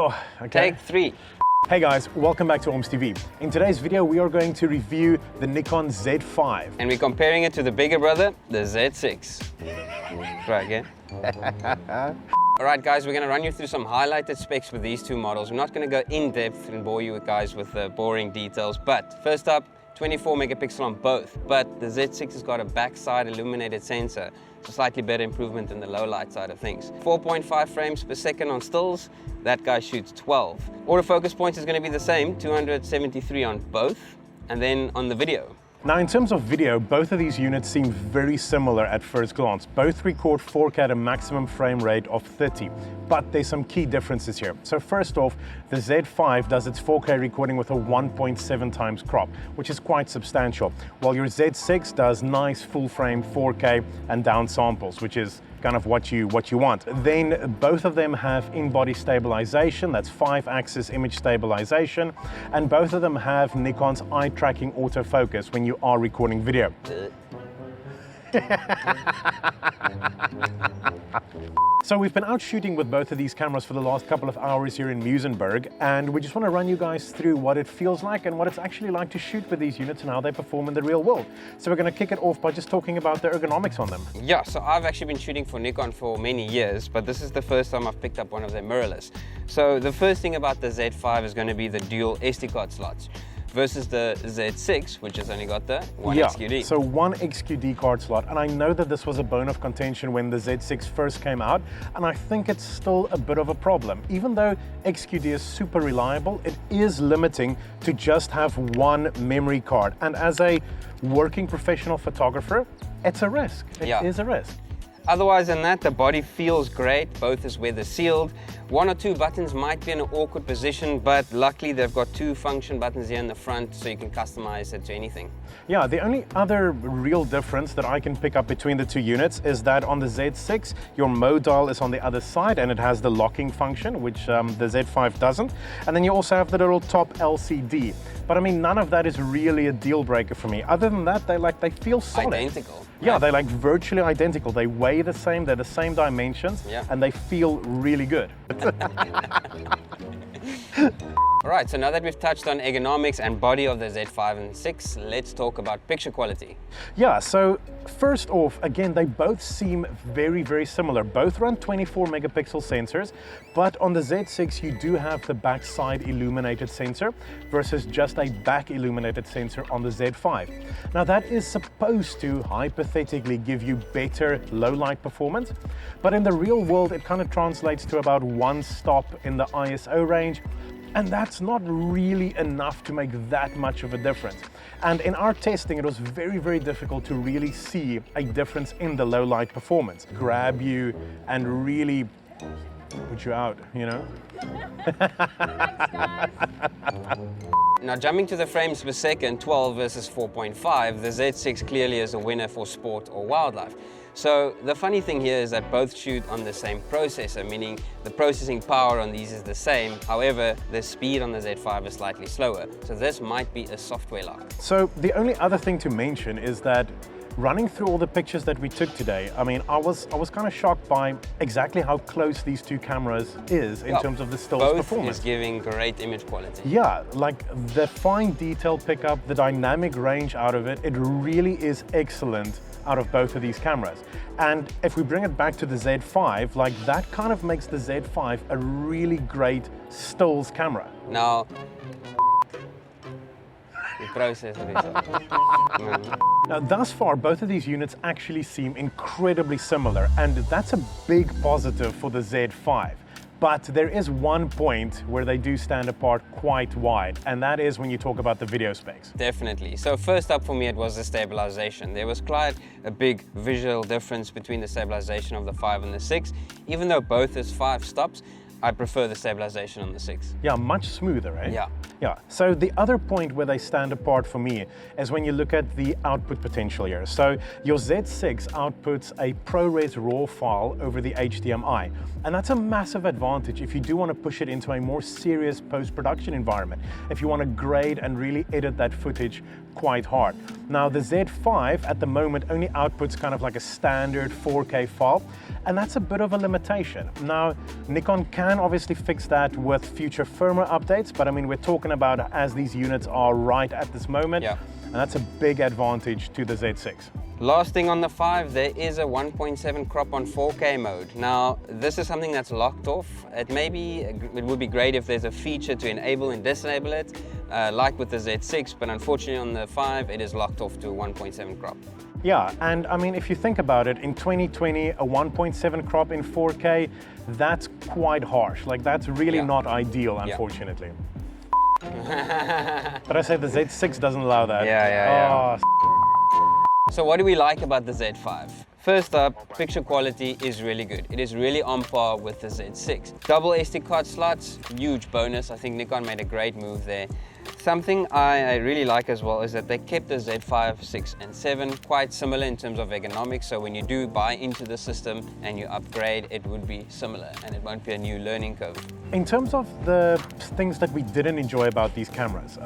Oh, okay. Take 3. Hey guys, welcome back to OrmsTV. In today's video, we are going to review the Nikon Z5. And we're comparing it to the bigger brother, the Z6. Try again. Alright guys, we're going to run you through some highlighted specs with these two models. We're not going to go in depth and bore you guys with the boring details, but first up, 24 megapixel on both, but the Z6 has got a backside illuminated sensor, so slightly better improvement in the low light side of things. 4.5 frames per second on stills, that guy shoots 12. Autofocus points is going to be the same, 273 on both, and then on the video. Now in terms of video, both of these units seem very similar at first glance. Both record 4K at a maximum frame rate of 30, but there's some key differences here. So first off, the Z5 does its 4K recording with a 1.7 times crop, which is quite substantial, while your Z6 does nice full frame 4K and down samples, which is kind of what you want. Then both of them have in-body stabilization, that's 5-axis image stabilization, and both of them have Nikon's eye tracking autofocus when you are recording video. So we've been out shooting with both of these cameras for the last couple of hours here in Muizenberg, and we just want to run you guys through what it feels like and what it's actually like to shoot with these units and how they perform in the real world. So we're going to kick it off by just talking about the ergonomics on them. Yeah, so I've actually been shooting for Nikon for many years, but this is the first time I've picked up one of their mirrorless. So the first thing about the Z5 is going to be the dual SD card slots, versus the Z6, which has only got the one XQD. So one XQD card slot, and I know that this was a bone of contention when the Z6 first came out, and I think it's still a bit of a problem. Even though XQD is super reliable, it is limiting to just have one memory card, and as a working professional photographer, it's a risk. It is a risk. Otherwise than that, the body feels great, both is weather sealed. 1 or 2 buttons might be in an awkward position, but luckily they've got 2 function buttons here in the front, so you can customize it to anything. Yeah, the only other real difference that I can pick up between the two units is that on the Z6, your mode dial is on the other side and it has the locking function, which the Z5 doesn't. And then you also have the little top LCD. But I mean, none of that is really a deal breaker for me. Other than that, they feel solid. Identical. Yeah, they're like virtually identical. They weigh the same, they're the same dimensions, and they feel really good. Alright, so now that we've touched on ergonomics and body of the Z5 and 6, let's talk about picture quality. Yeah, so first off, again, they both seem very, very similar. Both run 24 megapixel sensors, but on the Z6 you do have the backside illuminated sensor versus just a back illuminated sensor on the Z5. Now that is supposed to hypothetically give you better low light performance, but in the real world it kind of translates to about 1 stop in the ISO range. And that's not really enough to make that much of a difference. And in our testing, it was very, very difficult to really see a difference in the low light performance. Grab you and really put you out, you know? Now jumping to the frames per second, 12 versus 4.5, the Z6 clearly is a winner for sport or wildlife. So the funny thing here is that both shoot on the same processor, meaning the processing power on these is the same. However, the speed on the Z5 is slightly slower. So this might be a software lock. So the only other thing to mention is that running through all the pictures that we took today, I mean, I was kind of shocked by exactly how close these two cameras is in terms of the stills performance. Both is giving great image quality. Yeah, like the fine detail pickup, the dynamic range out of it, it really is excellent out of both of these cameras. And if we bring it back to the Z5, like that kind of makes the Z5 a really great stills camera. Now, we process it. Now, thus far, both of these units actually seem incredibly similar, and that's a big positive for the Z5. But there is one point where they do stand apart quite wide, and that is when you talk about the video specs. Definitely. So first up for me, it was the stabilization. There was quite a big visual difference between the stabilization of the 5 and the 6. Even though both is 5 stops, I prefer the stabilization on the 6. Yeah, much smoother, right? Yeah. Yeah. So the other point where they stand apart for me is when you look at the output potential here. So your Z6 outputs a ProRes RAW file over the HDMI. And that's a massive advantage if you do want to push it into a more serious post-production environment, if you want to grade and really edit that footage quite hard. Now the Z5 at the moment only outputs kind of like a standard 4K file, and that's a bit of a limitation. Now Nikon can can obviously fix that with future firmware updates, but I mean, we're talking about as these units are right at this moment, and that's a big advantage to the Z6. Last thing on the 5, there is a 1.7 crop on 4K mode. Now, this is something that's locked off. It would be great if there's a feature to enable and disable it, like with the Z6, but unfortunately on the 5, it is locked off to a 1.7 crop. Yeah, and I mean, if you think about it, in 2020, a 1.7 crop in 4K, that's quite harsh. Like, that's really not ideal, unfortunately. But I say the Z6 doesn't allow that. So what do we like about the Z5? First up, picture quality is really good. It is really on par with the Z6. Double SD card slots, huge bonus. I think Nikon made a great move there. Something I really like as well is that they kept the Z5, 6 and 7 quite similar in terms of ergonomics. So when you do buy into the system and you upgrade, it would be similar and it won't be a new learning curve. In terms of the things that we didn't enjoy about these cameras,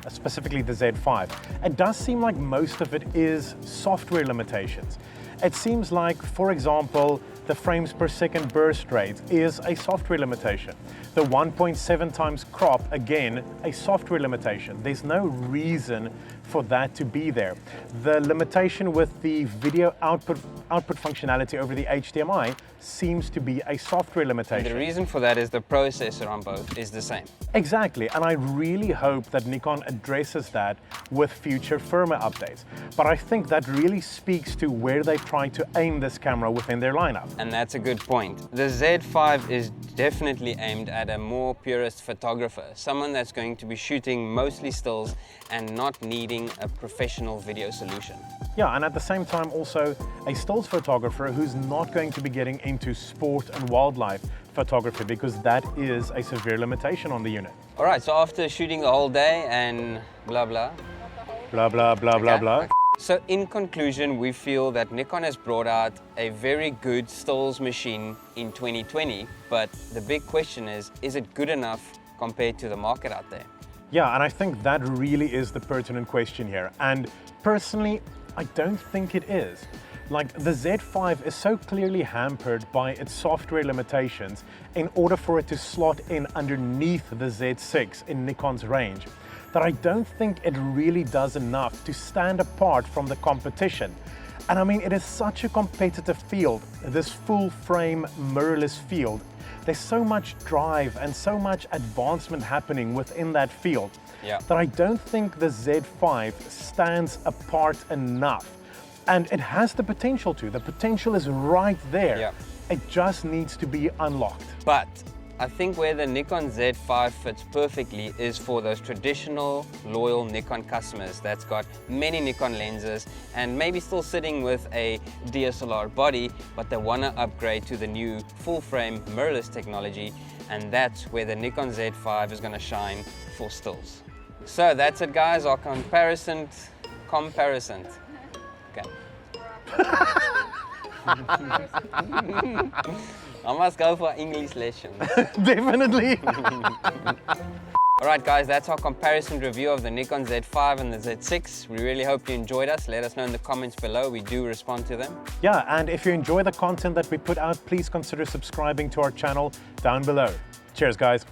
specifically the Z5, it does seem like most of it is software limitations. It seems like, for example, the frames per second burst rate is a software limitation. The 1.7 times crop, again, a software limitation. There's no reason for that to be there. The limitation with the video output functionality over the HDMI seems to be a software limitation. And the reason for that is the processor on both is the same. Exactly, and I really hope that Nikon addresses that with future firmware updates. But I think that really speaks to where they try to aim this camera within their lineup. And that's a good point. The Z5 is definitely aimed at a more purist photographer, someone that's going to be shooting mostly stills and not needing a professional video solution. Yeah, and at the same time also a stills photographer who's not going to be getting into sport and wildlife photography, because that is a severe limitation on the unit. All right, so after shooting the whole day and blah, blah. Blah, blah, blah, blah, blah. So in conclusion, we feel that Nikon has brought out a very good stills machine in 2020, but the big question is it good enough compared to the market out there? Yeah, and I think that really is the pertinent question here. And personally, I don't think it is. Like, the Z5 is so clearly hampered by its software limitations in order for it to slot in underneath the Z6 in Nikon's range, that I don't think it really does enough to stand apart from the competition. And I mean, it is such a competitive field, this full frame mirrorless field. There's so much drive and so much advancement happening within that field that I don't think the Z5 stands apart enough. And it has the potential to. The potential is right there. It just needs to be unlocked. But I think where the Nikon Z5 fits perfectly is for those traditional, loyal Nikon customers that's got many Nikon lenses and maybe still sitting with a DSLR body, but they want to upgrade to the new full-frame mirrorless technology, and that's where the Nikon Z5 is going to shine for stills. So that's it, guys, our comparison. Okay. I must go for English lessons. Definitely. Alright guys, that's our comparison review of the Nikon Z5 and the Z6. We really hope you enjoyed us. Let us know in the comments below. We do respond to them. Yeah, and if you enjoy the content that we put out, please consider subscribing to our channel down below. Cheers, guys.